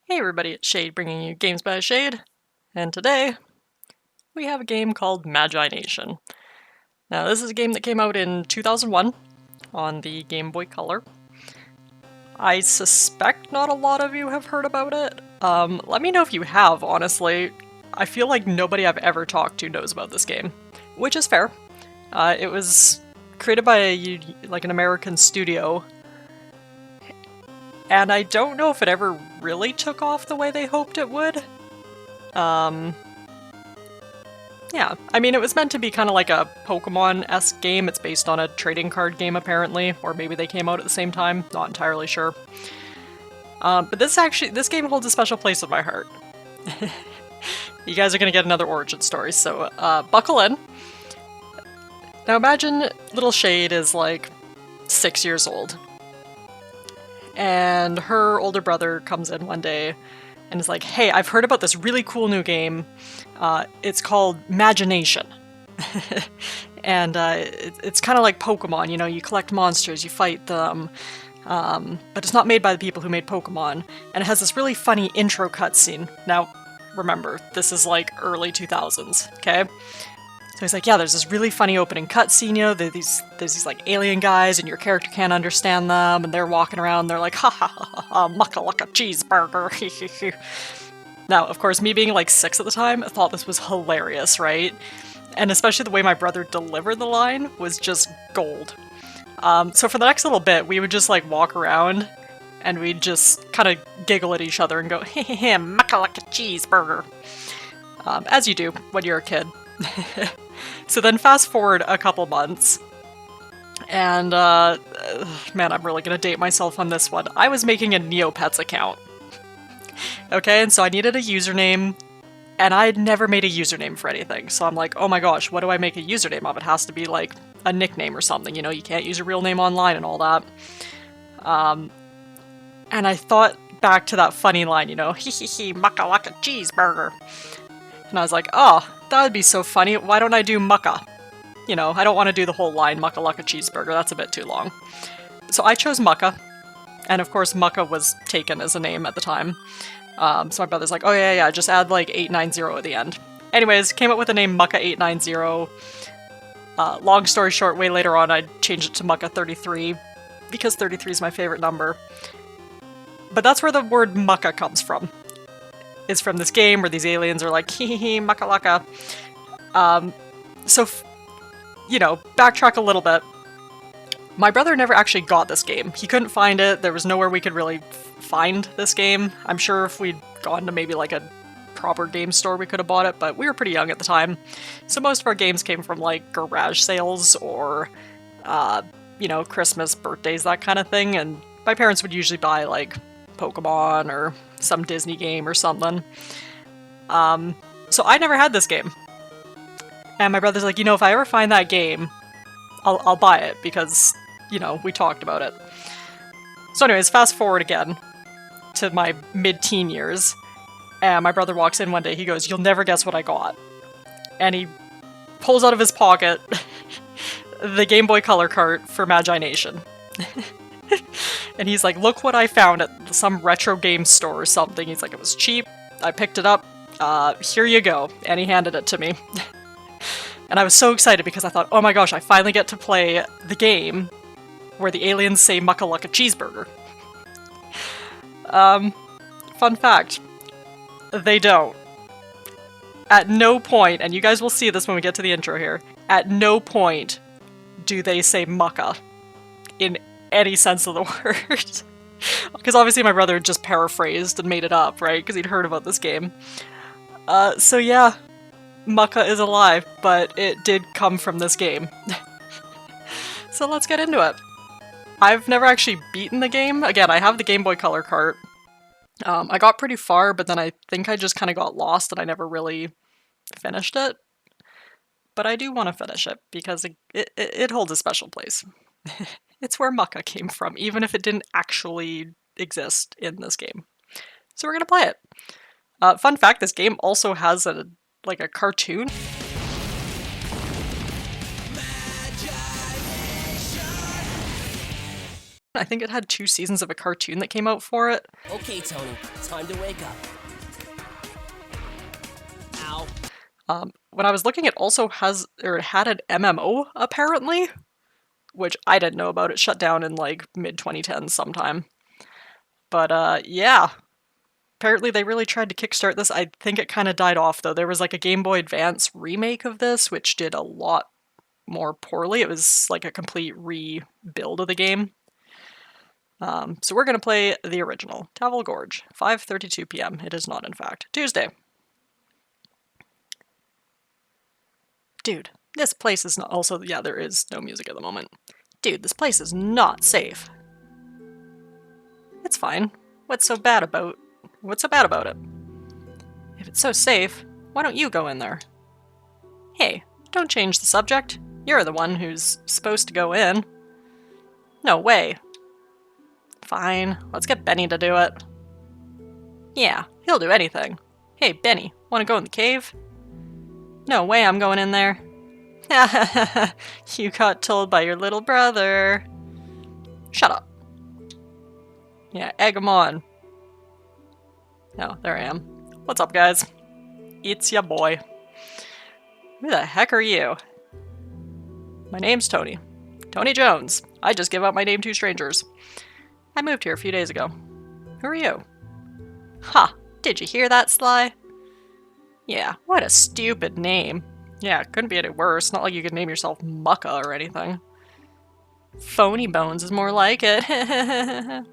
Hey everybody, it's Shade bringing you Games by Shade, and today we have a game called Magi Nation. Now this is a game that came out in 2001 on the Game Boy Color. I suspect not a lot of you have heard about it. Let me know if you have, honestly. I feel like nobody I've ever talked to knows about this game, which is fair. It was created by an American studio, and I don't know if it ever really took off the way they hoped it would. Yeah, I mean, it was meant to be kind of like a Pokemon-esque game. It's based on a trading card game, apparently, or maybe they came out at the same time, not entirely sure. But this game holds a special place in my heart. You guys are gonna get another origin story, so buckle in. Now imagine little Shade is like 6 years old, and her older brother comes in one day and is like, hey, I've heard about this really cool new game. It's called Magi Nation. And it's kind of like Pokemon, you know, you collect monsters, you fight them, but it's not made by the people who made Pokemon, and it has this really funny intro cutscene. Now, remember, this is like early 2000s, okay? So he's like, yeah, there's this really funny opening cutscene, you know, there's these like alien guys and your character can't understand them, and they're walking around, they're like, ha ha ha ha ha, mucka lucka cheeseburger. Now, of course, me being like 6 at the time, I thought this was hilarious, right? And especially the way my brother delivered the line was just gold. So for the next little bit, we would just like walk around and we'd just kind of giggle at each other and go, hey, mucka lucka cheeseburger. As you do when you're a kid. So then fast forward a couple months, and man, I'm really gonna date myself on this one. I was making a Neopets account. Okay, and so I needed a username, and I had never made a username for anything. So I'm like, oh my gosh, what do I make a username of? It has to be like a nickname or something, you know, you can't use a real name online and all that. And I thought back to that funny line, you know, hee hee hee, mucka lucka cheeseburger. And I was like, oh, that would be so funny, why don't I do mucka? You know, I don't want to do the whole line, mucka lucka cheeseburger, that's a bit too long. So I chose mucka, and of course mucka was taken as a name at the time. So my brother's like, oh yeah, just add like 890 at the end. Anyways, came up with the name Mucka890. Long story short, way later on I changed it to Mucka33, because 33 is my favorite number. But that's where the word mucka comes from. Is from this game where these aliens are like, hee hee hee, mucka lucka. You know, backtrack a little bit. My brother never actually got this game. He couldn't find it, there was nowhere we could really find this game. I'm sure if we'd gone to maybe like a proper game store we could have bought it, but we were pretty young at the time. So most of our games came from like garage sales or, you know, Christmas, birthdays, that kind of thing, and my parents would usually buy like Pokemon or some Disney game or something. So I never had this game. And my brother's like, you know, if I ever find that game, I'll buy it, because, you know, we talked about it. So anyways, fast forward again to my mid-teen years, and my brother walks in one day, he goes, you'll never guess what I got. And he pulls out of his pocket the Game Boy Color cart for Magi Nation. And he's like, look what I found at some retro game store or something. He's like, it was cheap, I picked it up, here you go. And he handed it to me. And I was so excited because I thought, oh my gosh, I finally get to play the game where the aliens say mucka lucka cheeseburger. Fun fact, they don't. At no point, and you guys will see this when we get to the intro here, at no point do they say mucka in any sense of the word. Because obviously my brother just paraphrased and made it up, right? Because he'd heard about this game. So yeah, mucka is a lie, but it did come from this game. So let's get into it. I've never actually beaten the game. Again, I have the Game Boy Color cart. I got pretty far, but then I think I just kind of got lost and I never really finished it. But I do want to finish it because it holds a special place. It's where mucka came from, even if it didn't actually exist in this game. So we're gonna play it. Fun fact, this game also has a cartoon. I think it had 2 seasons of a cartoon that came out for it. Okay, Tony, time to wake up. Ow. When I was looking, it also had an MMO, apparently, which I didn't know about. It shut down in, like, mid-2010s sometime. But, yeah. Apparently they really tried to kickstart this. I think it kind of died off, though. There was, like, a Game Boy Advance remake of this, which did a lot more poorly. It was, like, a complete rebuild of the game. So we're going to play the original, Tavel Gorge, 5:32 p.m. It is not, in fact, Tuesday. Dude, this place is not... Also, yeah, there is no music at the moment. Dude, this place is not safe. It's fine. What's so bad about it? If it's so safe, why don't you go in there? Hey, don't change the subject. You're the one who's supposed to go in. No way. Fine, let's get Benny to do it. Yeah, he'll do anything. Hey, Benny, want to go in the cave? No way I'm going in there. You got told by your little brother. Shut up. Yeah, egg him on. No, there I am. What's up, guys? It's ya boy. Who the heck are you? My name's Tony. Tony Jones. I just give out my name to strangers. I moved here a few days ago. Who are you? Ha! Did you hear that, Sly? Yeah, what a stupid name. Yeah, it couldn't be any worse. Not like you could name yourself Mucka or anything. Phony Bones is more like it.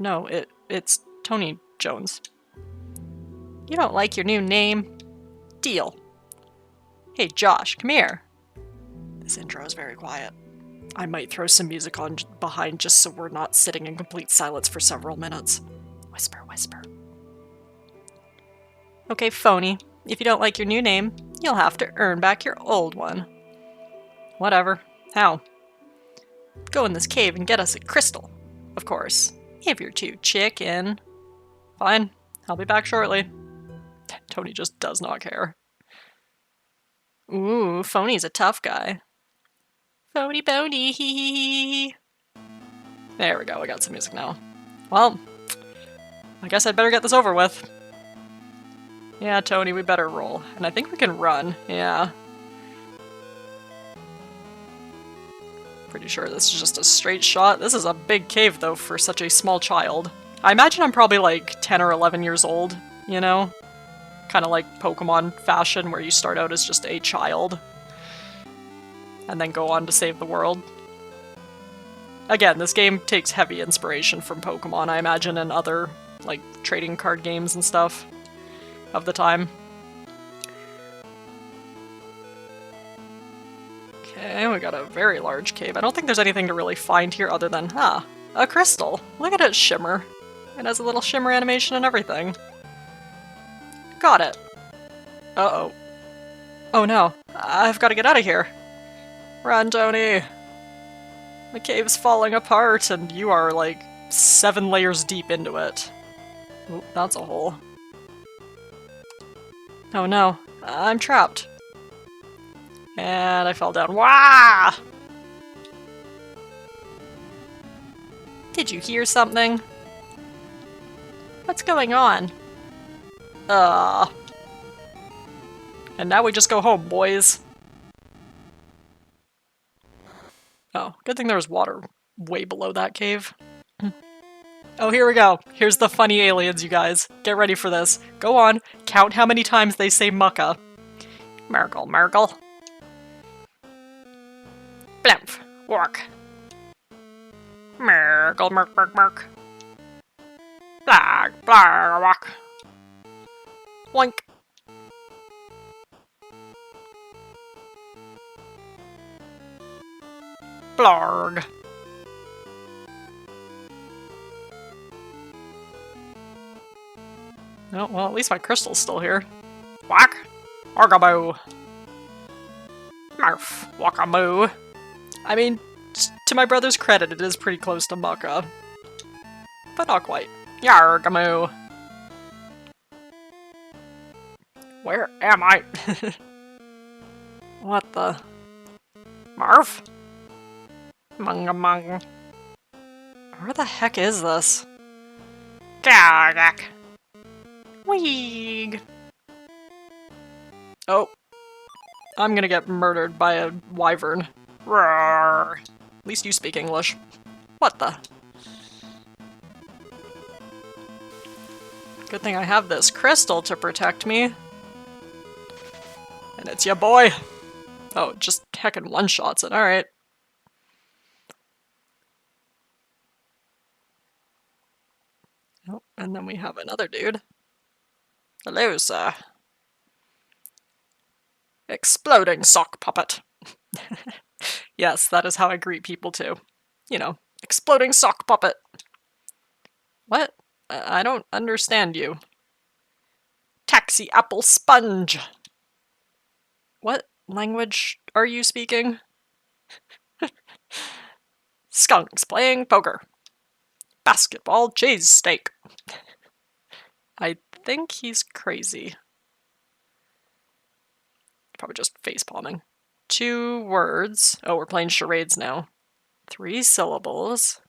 No, it's Tony Jones. You don't like your new name? Deal. Hey, Josh, come here. This intro is very quiet. I might throw some music on behind just so we're not sitting in complete silence for several minutes. Whisper, whisper. Okay, Phony. If you don't like your new name, you'll have to earn back your old one. Whatever. How? Go in this cave and get us a crystal. Of course. If you're too chicken. Fine. I'll be back shortly. Tony just does not care. Ooh, Phony's a tough guy. Phony Boney, hee hee hee. There we go, I got some music now. Well, I guess I'd better get this over with. Yeah, Tony, we better roll. And I think we can run, yeah. Pretty sure this is just a straight shot. This is a big cave, though, for such a small child. I imagine I'm probably like 10 or 11 years old, you know? Kind of like Pokemon fashion, where you start out as just a child. And then go on to save the world. Again, this game takes heavy inspiration from Pokemon, I imagine, and other, like, trading card games and stuff of the time. Okay, we got a very large cave. I don't think there's anything to really find here other than, a crystal. Look at it shimmer. It has a little shimmer animation and everything. Got it. Uh-oh. Oh no, I've got to get out of here. Run, Tony! The cave's falling apart, and you are, like, 7 layers deep into it. Oop, that's a hole. Oh no, I'm trapped. And I fell down. Wah! Did you hear something? What's going on? And now we just go home, boys. Oh, good thing there was water way below that cave. Oh, here we go. Here's the funny aliens, you guys. Get ready for this. Go on, count how many times they say mucka. Mergle, Mergle. Blumph, walk. Mergle, merk, merk, merk. Blag, blag, walk. Oink. Blarg. Oh, well, at least my crystal's still here. Whack! Argaboo! Marf! Wakamoo! I mean, to my brother's credit, it is pretty close to Mucka. But not quite. Yargamoo! Where am I? What the? Marf? Munga mung. Where the heck is this? Gargak. Weeg. Oh. I'm gonna get murdered by a wyvern. Roar. At least you speak English. What the? Good thing I have this crystal to protect me. And it's ya boy! Oh, just heckin' one-shots it, alright. Oh, and then we have another dude. Hello, sir. Exploding sock puppet. Yes, that is how I greet people too. You know, exploding sock puppet. What? I don't understand you. Taxi apple sponge. What language are you speaking? Skunks playing poker. Basketball cheesesteak. I think he's crazy. Probably just face palming. 2 words. Oh, we're playing charades now. 3 syllables.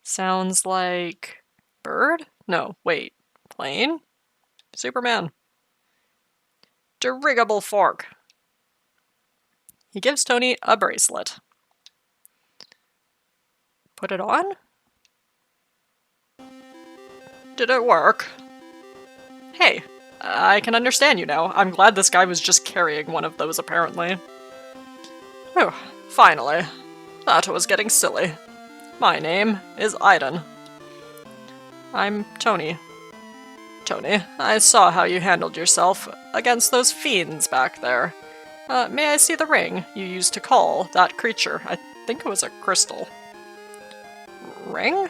Sounds like bird? No, wait. Plane? Superman. Dirigible fork. He gives Tony a bracelet. Put it on? Did it work? Hey, I can understand you now. I'm glad this guy was just carrying one of those, apparently. Whew, finally. That was getting silly. My name is Aiden. I'm Tony. Tony, I saw how you handled yourself against those fiends back there. May I see the ring you used to call that creature? I think it was a crystal. Ring?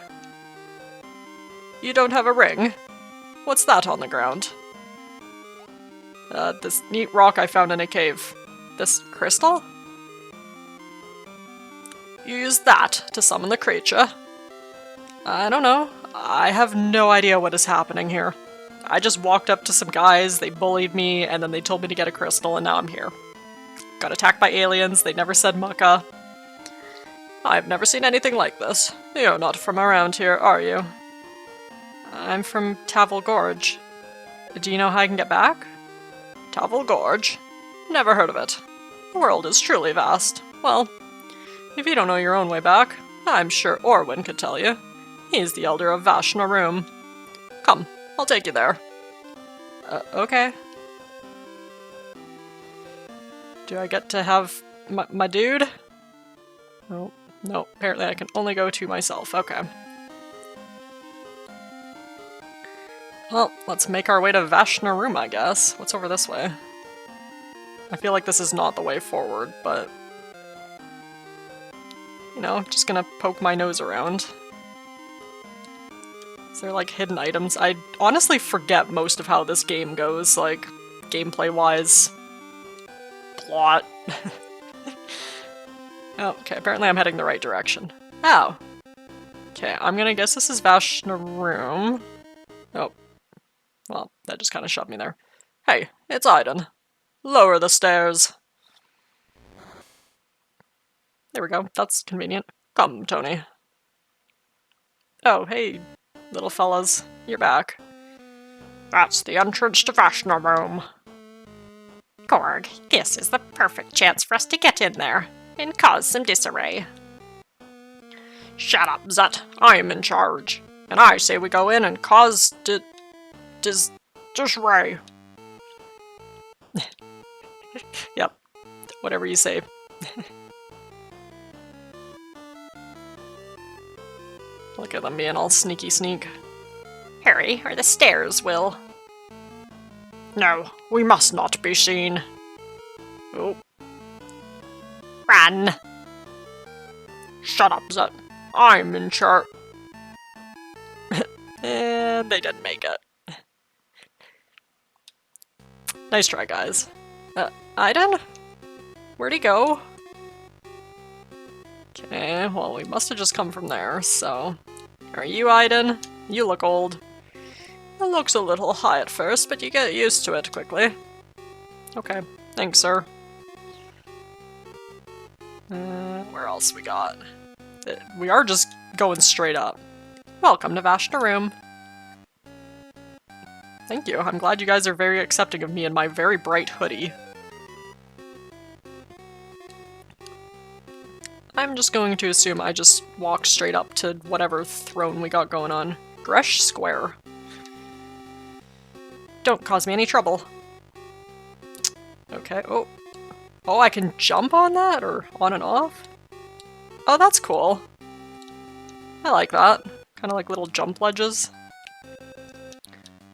You don't have a ring? What's that on the ground? This neat rock I found in a cave. This crystal? You used that to summon the creature? I don't know. I have no idea what is happening here. I just walked up to some guys, they bullied me, and then they told me to get a crystal, and now I'm here. Got attacked by aliens, they never said mucka. I've never seen anything like this. You're not from around here, are you? I'm from Tavel Gorge. Do you know how I can get back? Tavel Gorge? Never heard of it. The world is truly vast. Well, if you don't know your own way back, I'm sure Orwin could tell you. He's the elder of Vashnaroom. Come, I'll take you there. Okay. Do I get to have my dude? Oh, no, apparently I can only go to myself. Okay. Well, let's make our way to Vashnaroom, I guess. What's over this way? I feel like this is not the way forward, but... You know, just gonna poke my nose around. Is there, like, hidden items? I honestly forget most of how this game goes, like, gameplay-wise. Plot. Oh, okay, apparently I'm heading the right direction. Oh. Okay, I'm gonna guess this is Vashnaroom. Oh. Well, that just kind of shoved me there. Hey, it's Aiden. Lower the stairs. There we go, that's convenient. Come, Tony. Oh, hey, little fellas. You're back. That's the entrance to Vashnaroom. Gorg, this is the perfect chance for us to get in there and cause some disarray. Shut up, Zut. I'm in charge. And I say we go in and cause disarray. Yep. Whatever you say. Look at them being all sneaky sneak. Hurry, or the stairs will. No, we must not be seen. Oh. Run! Shut up, Zut. I'm in charge. And they didn't make it. Nice try, guys. Aiden? Where'd he go? Okay, well, we must have just come from there, so... Are you Aiden? You look old. It looks a little high at first, but you get used to it quickly. Okay, thanks, sir. Where else we got? We are just going straight up. Welcome to Vashna Room. Thank you. I'm glad you guys are very accepting of me in my very bright hoodie. I'm just going to assume I just walked straight up to whatever throne we got going on. Gresh Square. Don't cause me any trouble. Okay, oh. Oh, I can jump on that? Or on and off? Oh, that's cool. I like that. Kind of like little jump ledges.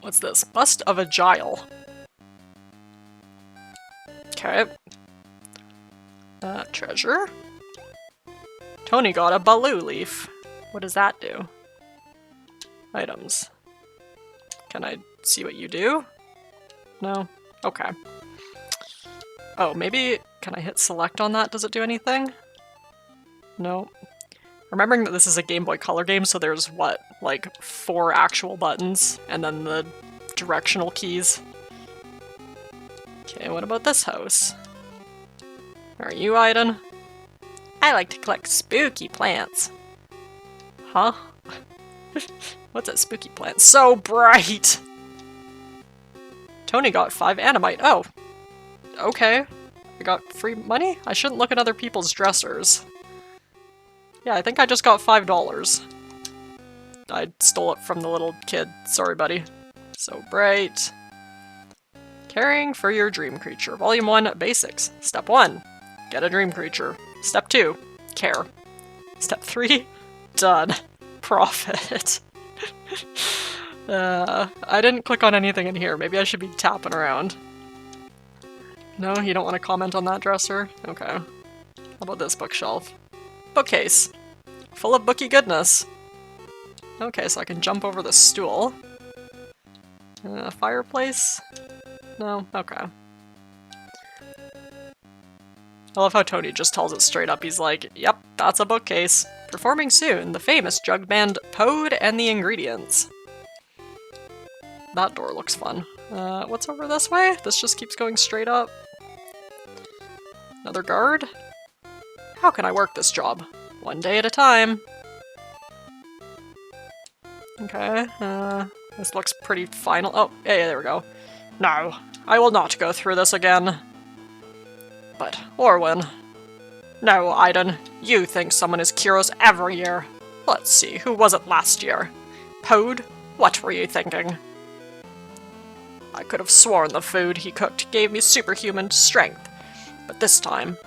What's this? Bust of a Gile. Okay. Treasure? Tony got a Baloo leaf. What does that do? Items. Can I see what you do? No? Okay. Oh, maybe... Can I hit select on that? Does it do anything? No. Remembering that this is a Game Boy Color game, so there's, what, like 4 actual buttons, and then the directional keys. Okay, what about this house? Are you Aiden? I like to collect spooky plants. Huh? What's a spooky plant? So bright! Tony got 5 animite. Oh. Okay. I got free money? I shouldn't look at other people's dressers. Yeah, I think I just got $5. I stole it from the little kid. Sorry, buddy. So bright. Caring for your dream creature. Volume 1, Basics. Step 1. Get a dream creature. Step 2. Care. Step 3. Done. Profit. I didn't click on anything in here. Maybe I should be tapping around. No, you don't want to comment on that dresser? Okay. How about this bookshelf? Bookcase. Full of booky goodness. Okay, so I can jump over the stool. Fireplace? No? Okay. I love how Tony just tells it straight up. He's like, yep, that's a bookcase. Performing soon, the famous jug band Pode and the Ingredients. That door looks fun. What's over this way? This just keeps going straight up. Another guard? How can I work this job? One day at a time. Okay, this looks pretty final. Oh, yeah, there we go. No, I will not go through this again. But, Orwin. No, Aiden, you think someone is Kyros every year. Let's see, who was it last year? Pode? What were you thinking? I could have sworn the food he cooked gave me superhuman strength. But this time...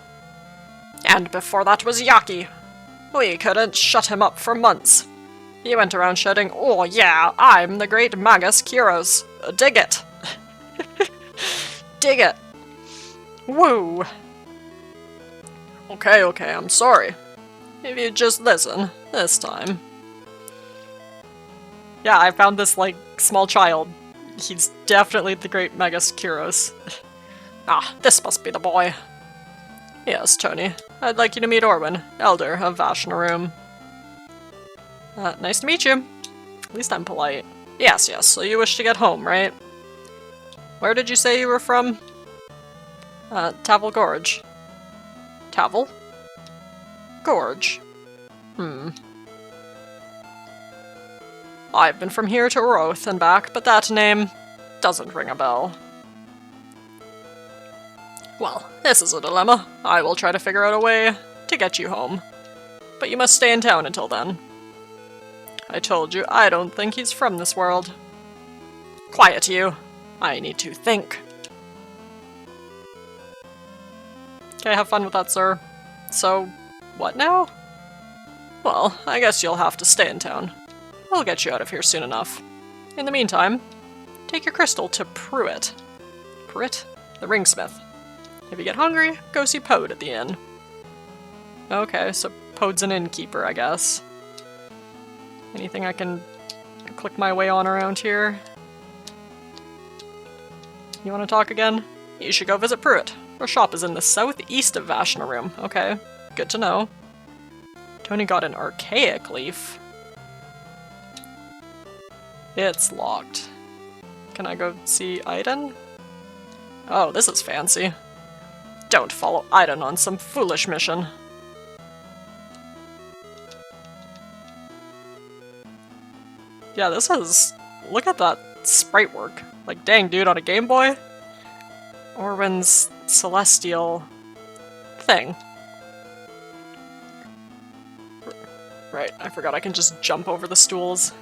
And before that was Yaki. We couldn't shut him up for months. He went around shouting, oh yeah, I'm the great Magus Kyros. Dig it. Dig it. Woo. Okay, I'm sorry. If you just listen, this time. Yeah, I found this, like, small child. He's definitely the great Magus Kyros. Ah, this must be the boy. Yes, Tony. I'd like you to meet Orwin, Elder of Vashna Room. Nice to meet you. At least I'm polite. Yes, so you wish to get home, right? Where did you say you were from? Tavel Gorge. Tavel? Gorge. I've been from here to Roth and back, but that name doesn't ring a bell. Well, this is a dilemma. I will try to figure out a way to get you home. But you must stay in town until then. I told you, I don't think he's from this world. Quiet, you. I need to think. Okay, have fun with that, sir. So, what now? Well, I guess you'll have to stay in town. I'll get you out of here soon enough. In the meantime, take your crystal to Pruitt. Pruitt? The ringsmith. If you get hungry, go see Pode at the inn. Okay, so Pode's an innkeeper, I guess. Anything I can click my way on around here? You want to talk again? You should go visit Pruitt. Her shop is in the southeast of Vashna Room. Okay, good to know. Tony got an archaic leaf. It's locked. Can I go see Aiden? Oh, this is fancy. Don't follow Aiden on some foolish mission. Yeah, this is... Look at that sprite work. Like, dang, dude, on a Game Boy? Orwin's celestial thing. Right, I forgot I can just jump over the stools.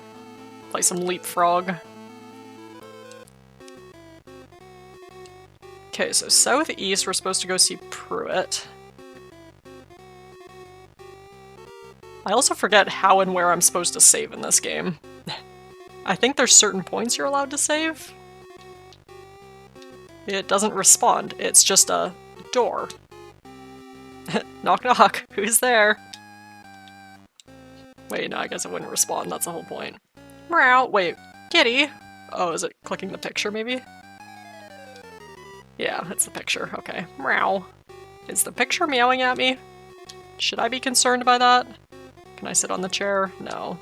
Play some leapfrog. Okay, so southeast, we're supposed to go see Pruitt. I also forget how and where I'm supposed to save in this game. I think there's certain points you're allowed to save. It doesn't respond, it's just a door. Knock knock, who's there? Wait, no, I guess it wouldn't respond, that's the whole point. Meow, wait, kitty? Oh, is it clicking the picture maybe? Yeah, it's the picture, okay. Meow. Is the picture meowing at me? Should I be concerned by that? Can I sit on the chair? No.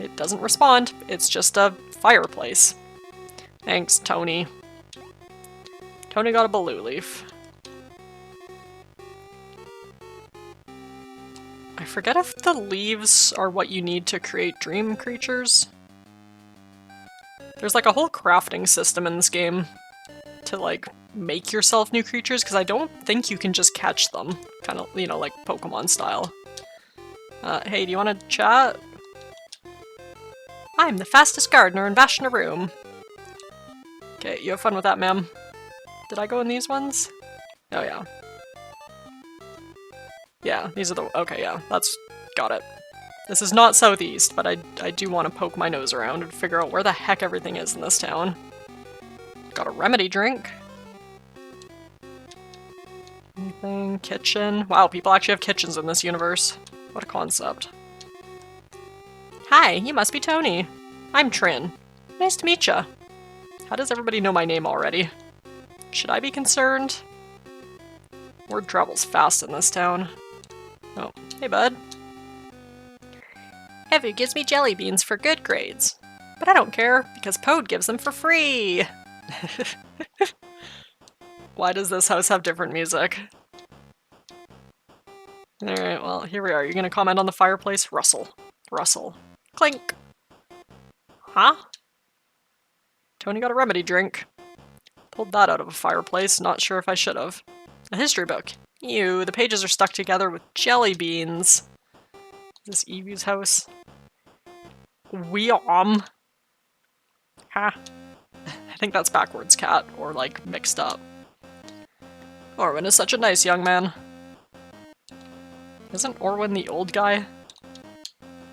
It doesn't respond, it's just a fireplace. Thanks, Tony. Tony got a blue leaf. I forget if the leaves are what you need to create dream creatures. There's like a whole crafting system in this game to like make yourself new creatures, because I don't think you can just catch them. Kind of, you know, like Pokemon style. Hey, do you want to chat? I'm the fastest gardener in Vashnaroom. Okay, you have fun with that, ma'am. Did I go in these ones? Oh, yeah. Yeah, these are the- okay, yeah, that's- got it. This is not southeast, but I do want to poke my nose around and figure out where the heck everything is in this town. Got a remedy drink. Anything? Kitchen? Wow, people actually have kitchens in this universe. What a concept. Hi, you must be Tony. I'm Trin. Nice to meet ya. How does everybody know my name already? Should I be concerned? Word travels fast in this town. Oh, hey bud. Evie gives me jelly beans for good grades. But I don't care, because Pode gives them for free! Why does this house have different music? Alright, well, here we are. You're gonna comment on the fireplace? Rustle. Rustle. Clink! Huh? Tony got a remedy drink. Pulled that out of a fireplace, not sure if I should have. A history book. Ew, the pages are stuck together with jelly beans. Is this Evu's house? Weom. Huh? I think that's backwards cat, or like mixed up. Orwin is such a nice young man. Isn't Orwin the old guy?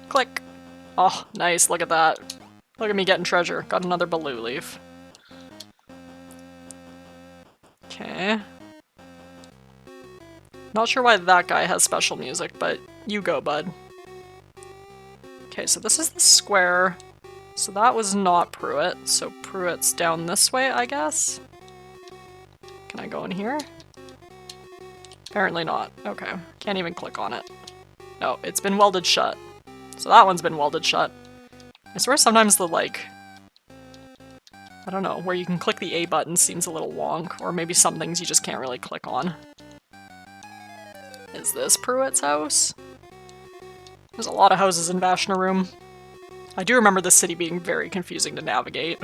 Click! Oh, nice, look at that. Look at me getting treasure. Got another blue leaf. Okay. Not sure why that guy has special music, but you go, bud. Okay, so this is the square. So that was not Pruitt, so Pruitt's down this way, I guess? Can I go in here? Apparently not. Okay, can't even click on it. No, it's been welded shut. So that one's been welded shut. I swear sometimes the, like... I don't know, where you can click the A button seems a little wonk, or maybe some things you just can't really click on. Is this Pruitt's house? There's a lot of houses in Vashnaroom. I do remember this city being very confusing to navigate.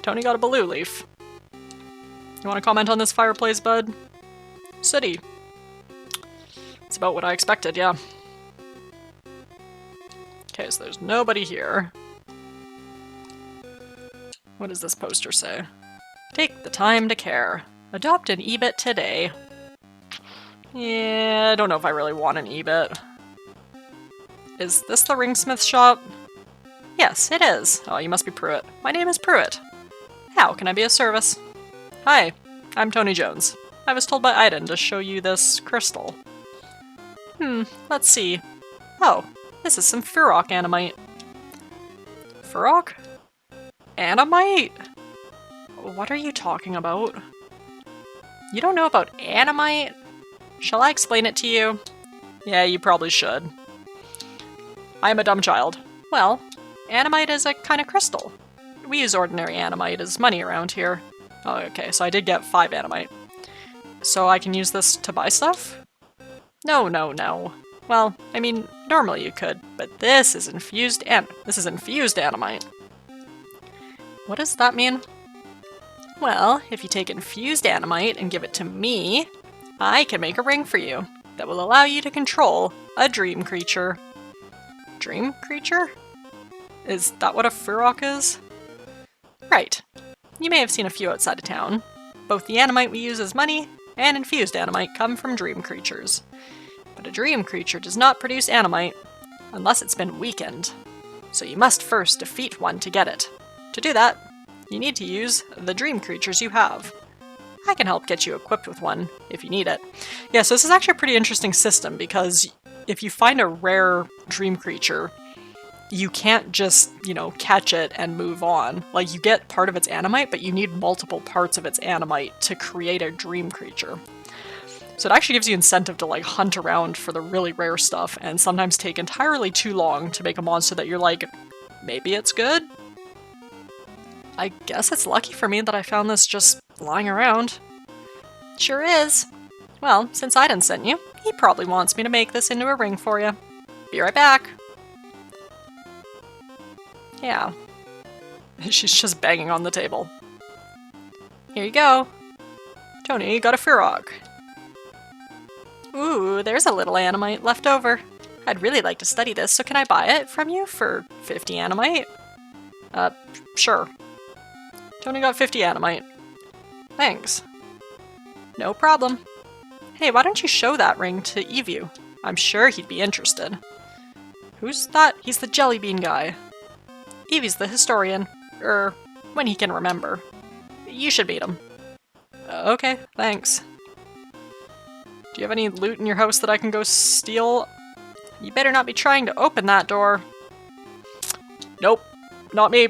Tony got a blue leaf. You want to comment on this fireplace, bud? City. It's about what I expected, yeah. Okay, so there's nobody here. What does this poster say? Take the time to care. Adopt an EBIT today. Yeah, I don't know if I really want an EBIT. Is this the ringsmith shop? Yes, it is. Oh, you must be Pruitt. My name is Pruitt. How can I be of service? Hi, I'm Tony Jones. I was told by Aiden to show you this crystal. Let's see. Oh, this is some Furrock animite. Furrock? Animite? What are you talking about? You don't know about animite? Shall I explain it to you? Yeah, you probably should. I am a dumb child. Well, animite is a kind of crystal. We use ordinary animite as money around here. Oh, okay, so I did get 5 animite. So I can use this to buy stuff? No, no, no. Well, I mean, normally you could, but this is infused animite. What does that mean? Well, if you take infused animite and give it to me, I can make a ring for you that will allow you to control a dream creature. Dream creature? Is that what a Furok is? Right. You may have seen a few outside of town. Both the animite we use as money and infused animite come from dream creatures. But a dream creature does not produce animite unless it's been weakened. So you must first defeat one to get it. To do that, you need to use the dream creatures you have. I can help get you equipped with one if you need it. Yeah, so this is actually a pretty interesting system because if you find a rare dream creature, you can't just, catch it and move on. Like, you get part of its animite, but you need multiple parts of its animite to create a dream creature. So it actually gives you incentive to, hunt around for the really rare stuff and sometimes take entirely too long to make a monster that you're like, maybe it's good? I guess it's lucky for me that I found this just lying around. Sure is. Well, since Aiden sent you, he probably wants me to make this into a ring for you. Be right back. Yeah. She's just banging on the table. Here you go. Tony, you got a Furok. Ooh, there's a little animite left over. I'd really like to study this, so can I buy it from you for 50 animite? Sure. Tony got 50 animite. Thanks. No problem. Hey, why don't you show that ring to Evu? I'm sure he'd be interested. Who's that? He's the jelly bean guy. Evie's the historian. When he can remember. You should meet him. Okay, thanks. Do you have any loot in your house that I can go steal? You better not be trying to open that door. Nope, not me.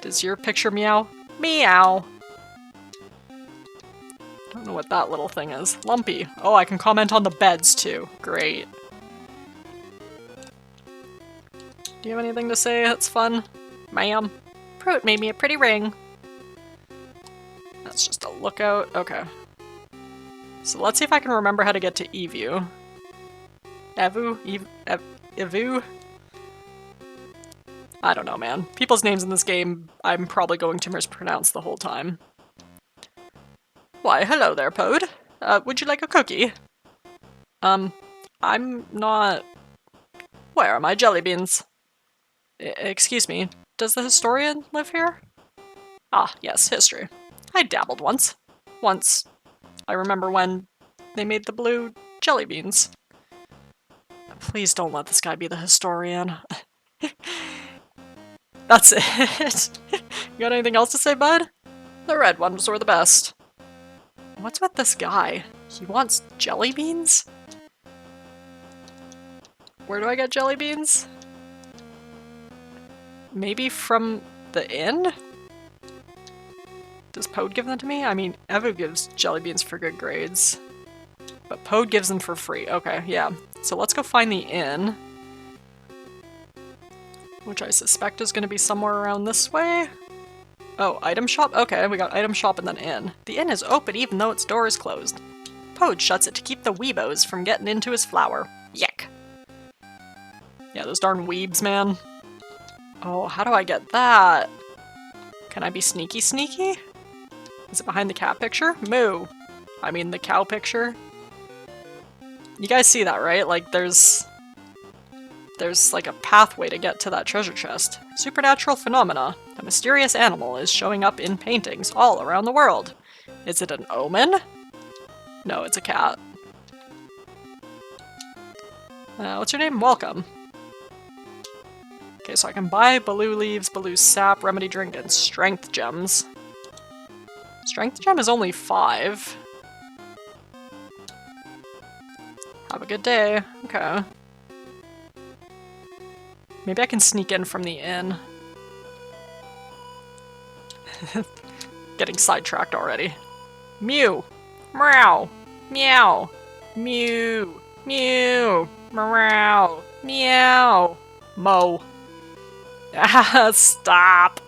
Does your picture meow? Meow. Don't know what that little thing is. Lumpy. Oh, I can comment on the beds too. Great. Do you have anything to say that's fun? Ma'am. Fruit made me a pretty ring. That's just a lookout. Okay. So let's see if I can remember how to get to Evu. Evu? I don't know, man. People's names in this game, I'm probably going to mispronounce the whole time. Why, hello there, Pode. Would you like a cookie? I'm not... Where are my jelly beans? Excuse me, does the historian live here? Ah, yes, history. I dabbled once. I remember when they made the blue jelly beans. Please don't let this guy be the historian. That's it. You got anything else to say, bud? The red ones were the best. What's with this guy? He wants jelly beans? Where do I get jelly beans? Maybe from the inn? Does Pode give them to me? I mean, Evu gives jelly beans for good grades. But Pode gives them for free. Okay, yeah. So let's go find the inn. Which I suspect is going to be somewhere around this way. Oh, item shop? Okay, we got item shop and then inn. The inn is open even though its door is closed. Pode shuts it to keep the weebos from getting into his flour. Yuck. Yeah, those darn weebs, man. Oh, how do I get that? Can I be sneaky? Is it behind the cat picture? Moo! I mean the cow picture. You guys see that, right? Like, there's like a pathway to get to that treasure chest. Supernatural phenomena. A mysterious animal is showing up in paintings all around the world. Is it an omen? No, it's a cat. What's your name? Welcome. Okay, so I can buy Baloo leaves, Baloo sap, remedy drink, and strength gems. Strength gem is only 5. Have a good day. Okay. Maybe I can sneak in from the inn. Getting sidetracked already. Mew! Meow! Meow! Mew! Mew! Meow! Meow! Mo! Ah, stop!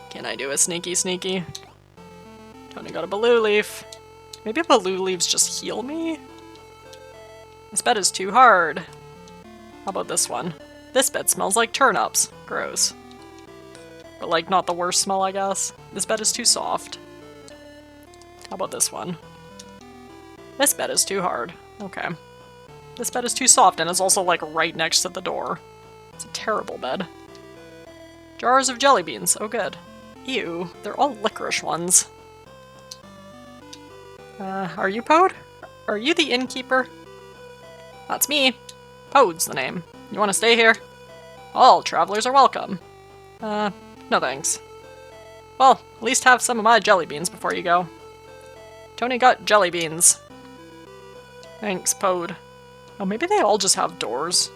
Can I do a sneaky? Tony got a Baloo leaf. Maybe Baloo leaves just heal me? This bed is too hard. How about this one? This bed smells like turnips. Gross. But like not the worst smell, I guess. This bed is too soft. How about this one? This bed is too hard. Okay. This bed is too soft and is also like right next to the door. It's a terrible bed. Jars of jelly beans. Oh good. Ew, they're all licorice ones. Are you Pode? Are you the innkeeper? That's me. Pode's the name. You want to stay here? All travelers are welcome. No thanks. Well, at least have some of my jelly beans before you go. Tony got jelly beans. Thanks, Pode. Oh, maybe they all just have doors.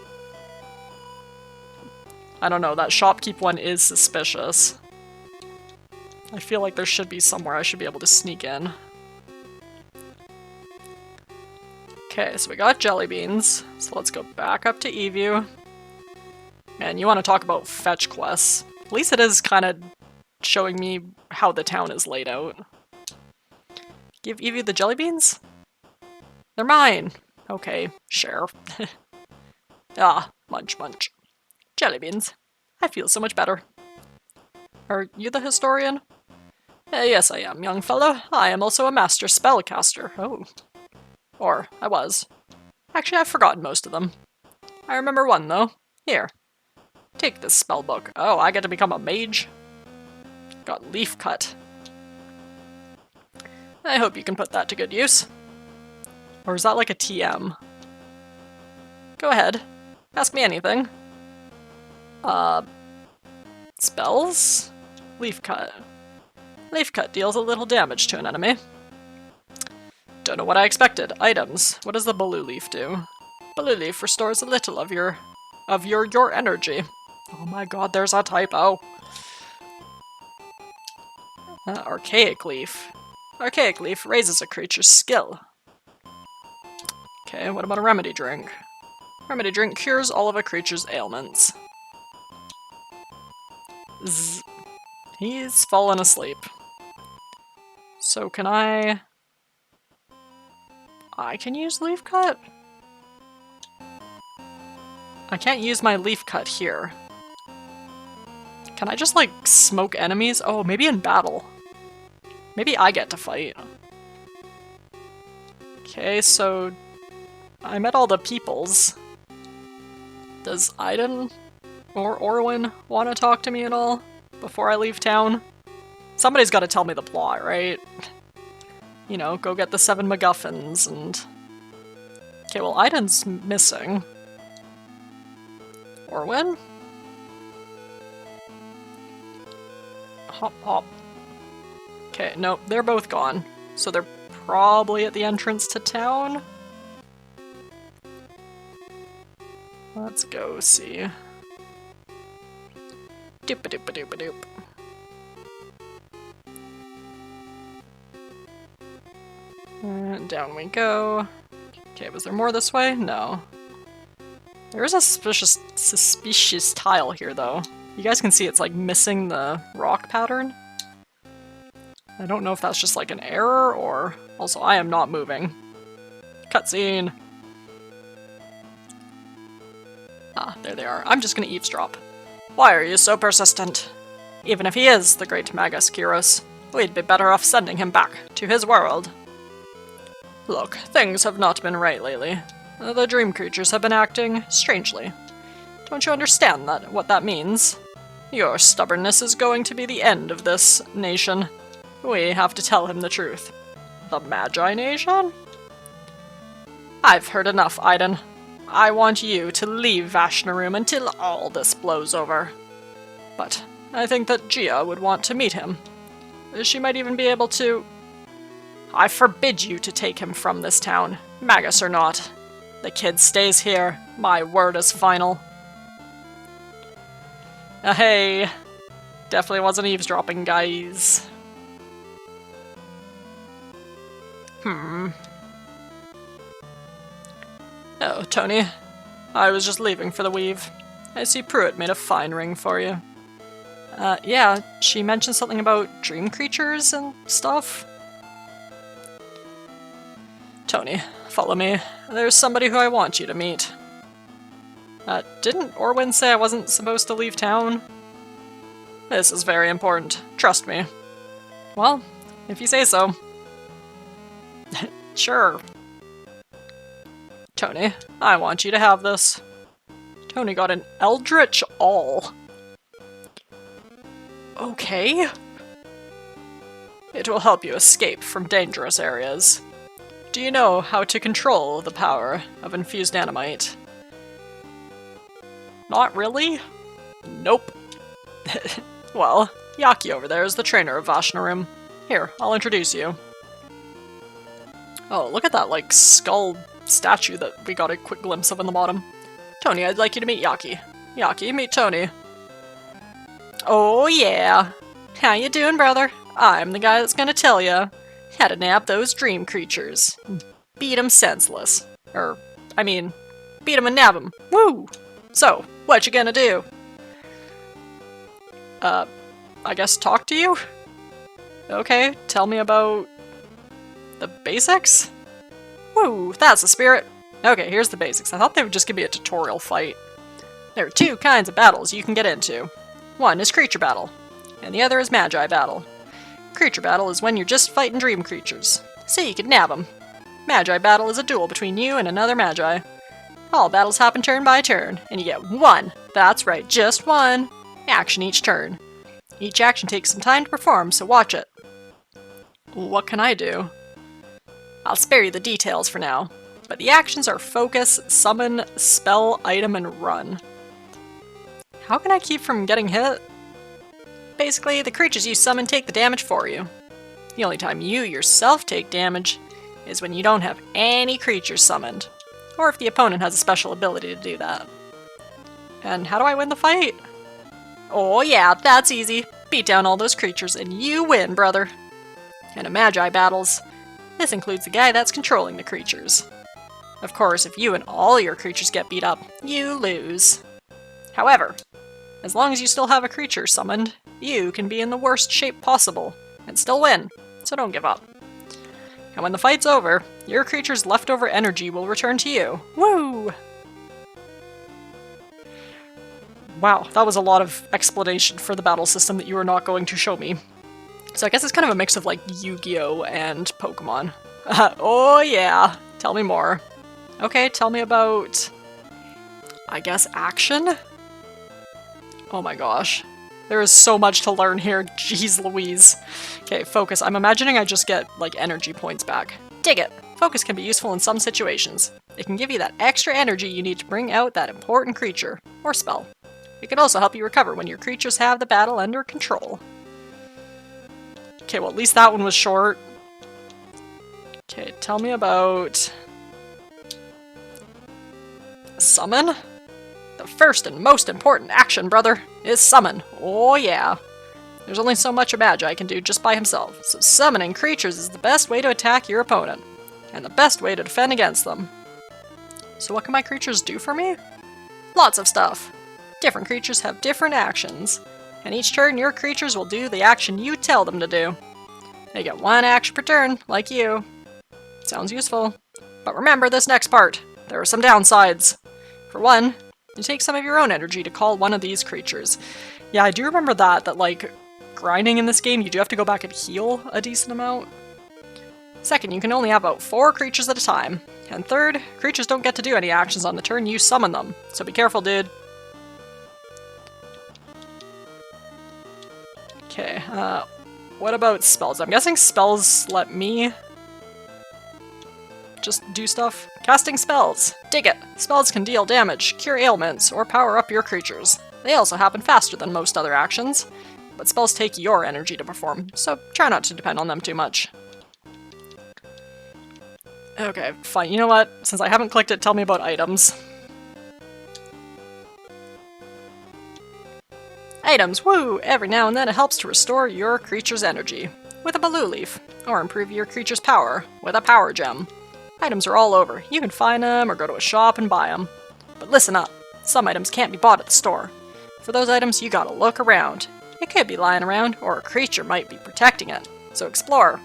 I don't know, that shopkeep one is suspicious. I feel like there should be somewhere I should be able to sneak in. Okay, so we got jelly beans. So let's go back up to Evu. Man, you want to talk about fetch quests. At least it is kind of showing me how the town is laid out. Give Evu the jelly beans? They're mine! Okay, share. Ah, munch munch. Jelly beans. I feel so much better. Are you the historian? Yes, I am, young fellow. I am also a master spellcaster. Oh. Or, I was. Actually, I've forgotten most of them. I remember one, though. Here. Take this spell book. Oh, I get to become a mage? Got leaf cut. I hope you can put that to good use. Or is that like a TM? Go ahead. Ask me anything. Spells? Leaf cut. Leaf cut deals a little damage to an enemy. Don't know what I expected. Items. What does the blue leaf do? Blue leaf restores a little of your energy. Oh my god, there's a typo. Archaic leaf. Archaic leaf raises a creature's skill. Okay, what about a remedy drink? Remedy drink cures all of a creature's ailments. He's fallen asleep. So can I can use leaf cut? I can't use my leaf cut here. Can I just like smoke enemies? Oh, maybe in battle. Maybe I get to fight. Okay, so I met all the peoples. Does Aiden or Orwin want to talk to me at all before I leave town? Somebody's got to tell me the plot, right? You know, go get the 7 MacGuffins and... Okay, well, Aiden's missing. Orwin? Hop, hop. Okay, no, they're both gone. So they're probably at the entrance to town? Let's go see. Doop-a-doop-a-doop-a-doop. Down we go. Okay, was there more this way? No. There is a suspicious tile here, though. You guys can see it's, like, missing the rock pattern. I don't know if that's just, like, an error, or... Also, I am not moving. Cutscene! Ah, there they are. I'm just gonna eavesdrop. Why are you so persistent? Even if he is the great Magus Kyros, we'd be better off sending him back to his world. Look, things have not been right lately. The dream creatures have been acting strangely. Don't you understand what that means? Your stubbornness is going to be the end of this nation. We have to tell him the truth. The Magi Nation? I've heard enough, Aiden. I want you to leave Vashnaroom until all this blows over. But I think that Gia would want to meet him. She might even be able to... I forbid you to take him from this town, Magus or not. The kid stays here. My word is final. Hey, definitely wasn't eavesdropping, guys. Oh, Tony. I was just leaving for the weave. I see Pruitt made a fine ring for you. Yeah, she mentioned something about dream creatures and stuff. Tony, follow me. There's somebody who I want you to meet. Didn't Orwin say I wasn't supposed to leave town? This is very important. Trust me. Well, if you say so. Sure. Tony, I want you to have this. Tony got an Eldritch Awl. Okay. It will help you escape from dangerous areas. Do you know how to control the power of infused animite? Not really? Nope. Well, Yaki over there is the trainer of Vashnarum. Here, I'll introduce you. Oh, look at that, like, skull statue that we got a quick glimpse of in the bottom. Tony, I'd like you to meet Yaki. Yaki, meet Tony. Oh yeah! How you doing, brother? I'm the guy that's gonna tell ya how to nab those dream creatures. Beat 'em senseless. Beat 'em and nab 'em. Woo! So, what you gonna do? I guess talk to you? Okay, tell me about the basics? Woo, that's the spirit. Okay, here's the basics. I thought they would just give me a tutorial fight. There are two kinds of battles you can get into. One is creature battle, and the other is Magi battle. Creature battle is when you're just fighting dream creatures, so you can nab them. Magi battle is a duel between you and another Magi. All battles happen turn by turn, and you get one, that's right, just one, action each turn. Each action takes some time to perform, so watch it. What can I do? I'll spare you the details for now, but the actions are focus, summon, spell, item, and run. How can I keep from getting hit? Basically, the creatures you summon take the damage for you. The only time you yourself take damage is when you don't have any creatures summoned, or if the opponent has a special ability to do that. And how do I win the fight? Oh yeah, that's easy. Beat down all those creatures and you win, brother. And in Magi battles, this includes the guy that's controlling the creatures. Of course, if you and all your creatures get beat up, you lose. However, as long as you still have a creature summoned, you can be in the worst shape possible and still win, so don't give up. And when the fight's over, your creature's leftover energy will return to you. Woo! Wow, that was a lot of explanation for the battle system that you were not going to show me. So I guess it's kind of a mix of like Yu-Gi-Oh! And Pokemon. Oh yeah, tell me more. Okay, tell me about, I guess, action? Oh my gosh. There is so much to learn here, jeez Louise. Okay, focus. I'm imagining I just get, like, energy points back. Dig it! Focus can be useful in some situations. It can give you that extra energy you need to bring out that important creature, or spell. It can also help you recover when your creatures have the battle under control. Okay, well at least that one was short. Okay, tell me about... Summon? The first and most important action, brother, is summon. Oh yeah. There's only so much a Magi can do just by himself, so summoning creatures is the best way to attack your opponent, and the best way to defend against them. So what can my creatures do for me? Lots of stuff. Different creatures have different actions, and each turn your creatures will do the action you tell them to do. They get one action per turn, like you. Sounds useful. But remember this next part. There are some downsides. For one, you take some of your own energy to call one of these creatures. Yeah, I do remember that like, grinding in this game, you do have to go back and heal a decent amount. Second, you can only have about 4 creatures at a time. And third, creatures don't get to do any actions on the turn you summon them, so be careful, dude. Okay, what about spells? I'm guessing spells let me just do stuff. Casting spells. Dig it! Spells can deal damage, cure ailments, or power up your creatures. They also happen faster than most other actions, but spells take your energy to perform, so try not to depend on them too much. Okay, fine. You know what? Since I haven't clicked it, tell me about items. Items, woo! Every now and then it helps to restore your creature's energy with a Baloo leaf, or improve your creature's power with a power gem. Items are all over. You can find them or go to a shop and buy them. But listen up, some items can't be bought at the store. For those items, you gotta look around. It could be lying around, or a creature might be protecting it, so explore.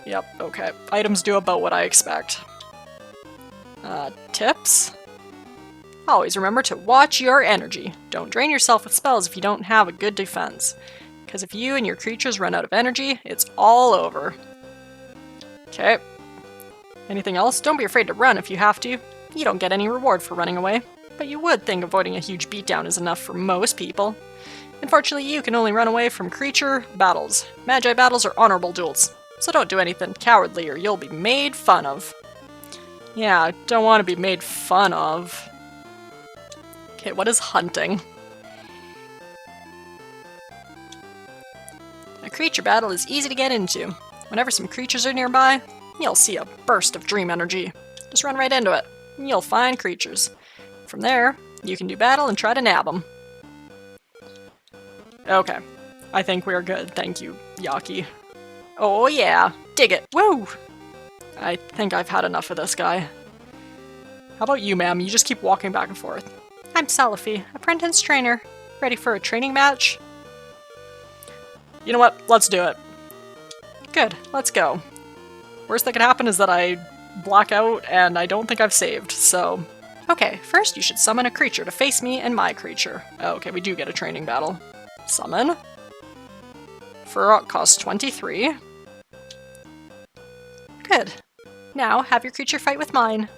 Yep, okay. Items do about what I expect. Tips? Always remember to watch your energy. Don't drain yourself with spells if you don't have a good defense. Because if you and your creatures run out of energy, it's all over. Okay. Anything else? Don't be afraid to run if you have to. You don't get any reward for running away. But you would think avoiding a huge beatdown is enough for most people. Unfortunately, you can only run away from creature battles. Magi battles are honorable duels. So don't do anything cowardly or you'll be made fun of. Yeah, I don't want to be made fun of. Okay, what is hunting? A creature battle is easy to get into. Whenever some creatures are nearby, you'll see a burst of dream energy. Just run right into it, and you'll find creatures. From there, you can do battle and try to nab them. Okay, I think we're good, thank you, Yaki. Oh yeah, dig it, woo! I think I've had enough of this guy. How about you, ma'am? You just keep walking back and forth. I'm Salafi, apprentice trainer. Ready for a training match? You know what? Let's do it. Good, let's go. Worst that could happen is that I black out and I don't think I've saved, so... Okay, first you should summon a creature to face me and my creature. Oh, okay, we do get a training battle. Summon. Furrock costs 23. Good. Now, have your creature fight with mine.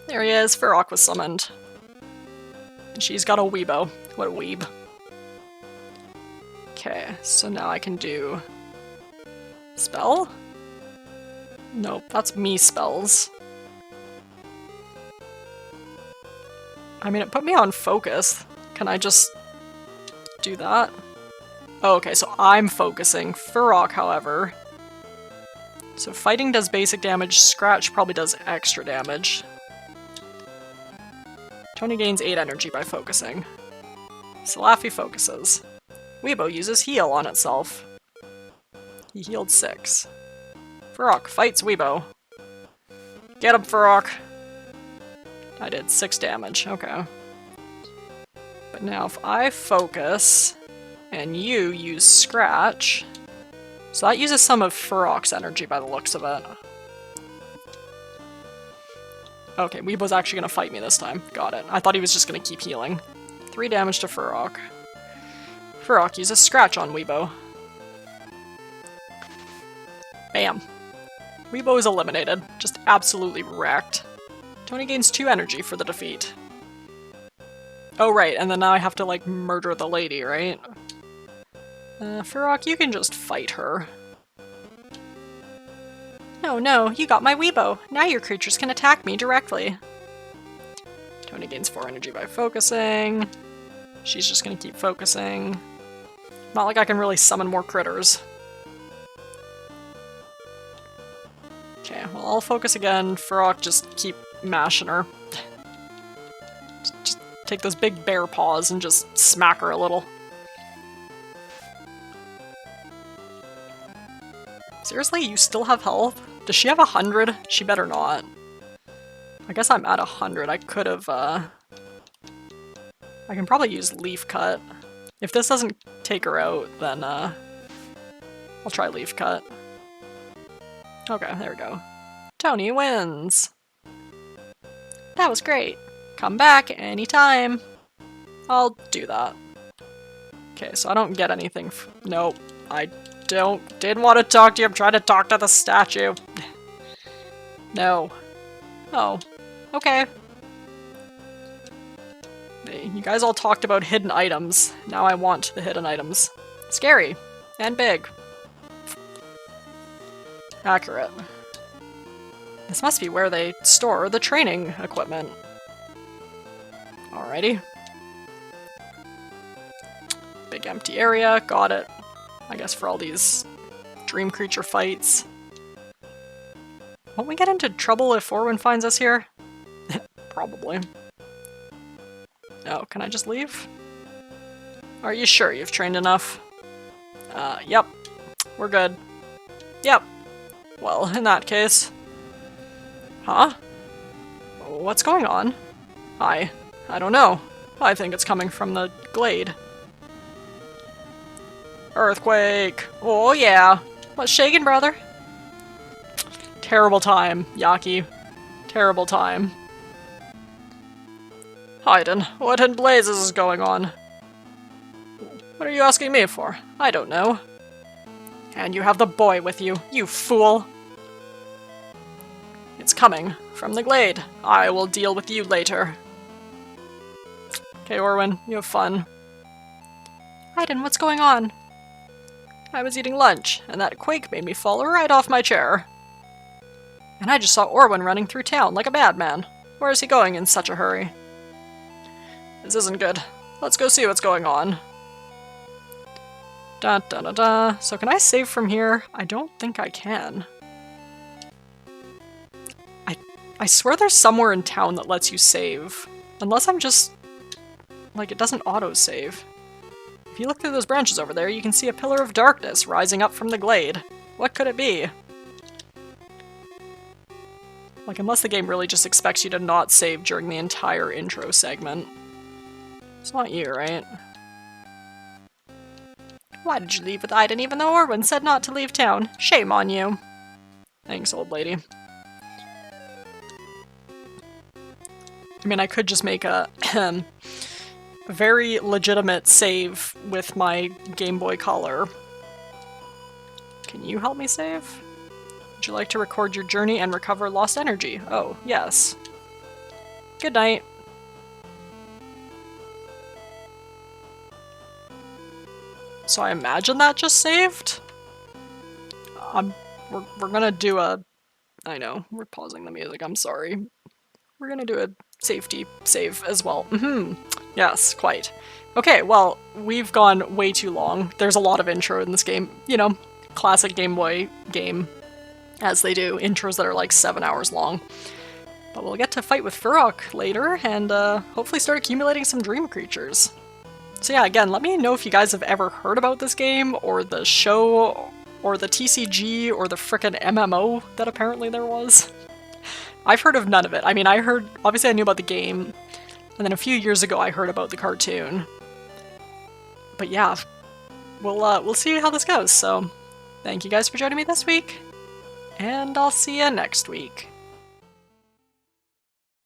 There he is, Furrock was summoned. And she's got a weebo. What a weeb. Okay, so now I can do... Spell? Nope, that's me spells. I mean, it put me on focus. Can I just do that? Oh, okay, so I'm focusing. Furrock, however... So fighting does basic damage, Scratch probably does extra damage. Tony gains 8 energy by focusing. Salafi focuses. Weebo uses heal on itself. He healed 6. Furrock fights Weebo. Get him, Furrock! I did 6 damage, okay. But now if I focus, and you use Scratch... So that uses some of Furrock's energy by the looks of it. Okay, Weebo's actually gonna fight me this time. Got it. I thought he was just gonna keep healing. 3 damage to Furrock. Furrock uses Scratch on Weebo. Bam. Weebo is eliminated. Just absolutely wrecked. Tony gains 2 energy for the defeat. Oh right, and then now I have to, like, murder the lady, right? Furrock, you can just fight her. No, you got my Weebo. Now your creatures can attack me directly. Tony gains 4 energy by focusing. She's just gonna keep focusing. Not like I can really summon more critters. Okay, well I'll focus again. Furrock, just keep mashing her. Just take those big bear paws and just smack her a little. Seriously, you still have health? Does she have 100? She better not. I guess I'm at 100. I could have, I can probably use Leaf Cut. If this doesn't take her out, then, I'll try Leaf Cut. Okay, there we go. Tony wins! That was great. Come back anytime. I'll do that. Okay, so I don't get anything nope. I didn't want to talk to you. I'm trying to talk to the statue. No. Oh. Okay. You guys all talked about hidden items. Now I want the hidden items. Scary. And big. Accurate. This must be where they store the training equipment. Alrighty. Big empty area. Got it. I guess for all these dream creature fights. Won't we get into trouble if Orwin finds us here? Probably. Oh, can I just leave? Are you sure you've trained enough? Yep. We're good. Yep. Well, in that case... Huh? What's going on? I don't know. I think it's coming from the glade. Earthquake! Oh yeah! What's shaking, brother? Terrible time, Yaki. Terrible time. Hayden, what in blazes is going on? What are you asking me for? I don't know. And you have the boy with you, you fool! It's coming from the glade. I will deal with you later. Okay, Orwin, you have fun. Hayden, what's going on? I was eating lunch, and that quake made me fall right off my chair. And I just saw Orwin running through town like a madman. Where is he going in such a hurry? This isn't good. Let's go see what's going on. Da da da da. So can I save from here? I don't think I can. I swear there's somewhere in town that lets you save. Unless I'm just... like, it doesn't auto-save. If you look through those branches over there, you can see a pillar of darkness rising up from the glade. What could it be? Like, unless the game really just expects you to not save during the entire intro segment. It's not you, right? Why did you leave with Aiden even though Orwin said not to leave town? Shame on you. Thanks, old lady. I mean, I could just make a very legitimate save with my Game Boy Color. Can you help me save? Would you like to record your journey and recover lost energy? Oh, yes. Good night. So I imagine that just saved? We're gonna do a... I know, we're pausing the music, I'm sorry. We're gonna do a safety save as well. Yes, quite. Okay, well, we've gone way too long. There's a lot of intro in this game. You know, classic Game Boy game, as they do. Intros that are like 7 hours long. But we'll get to fight with Furok later, and hopefully start accumulating some dream creatures. So yeah, again, let me know if you guys have ever heard about this game, or the show, or the TCG, or the frickin' MMO that apparently there was. I've heard of none of it. I mean, obviously I knew about the game, and then a few years ago I heard about the cartoon. But yeah, we'll see how this goes, so thank you guys for joining me this week, and I'll see you next week.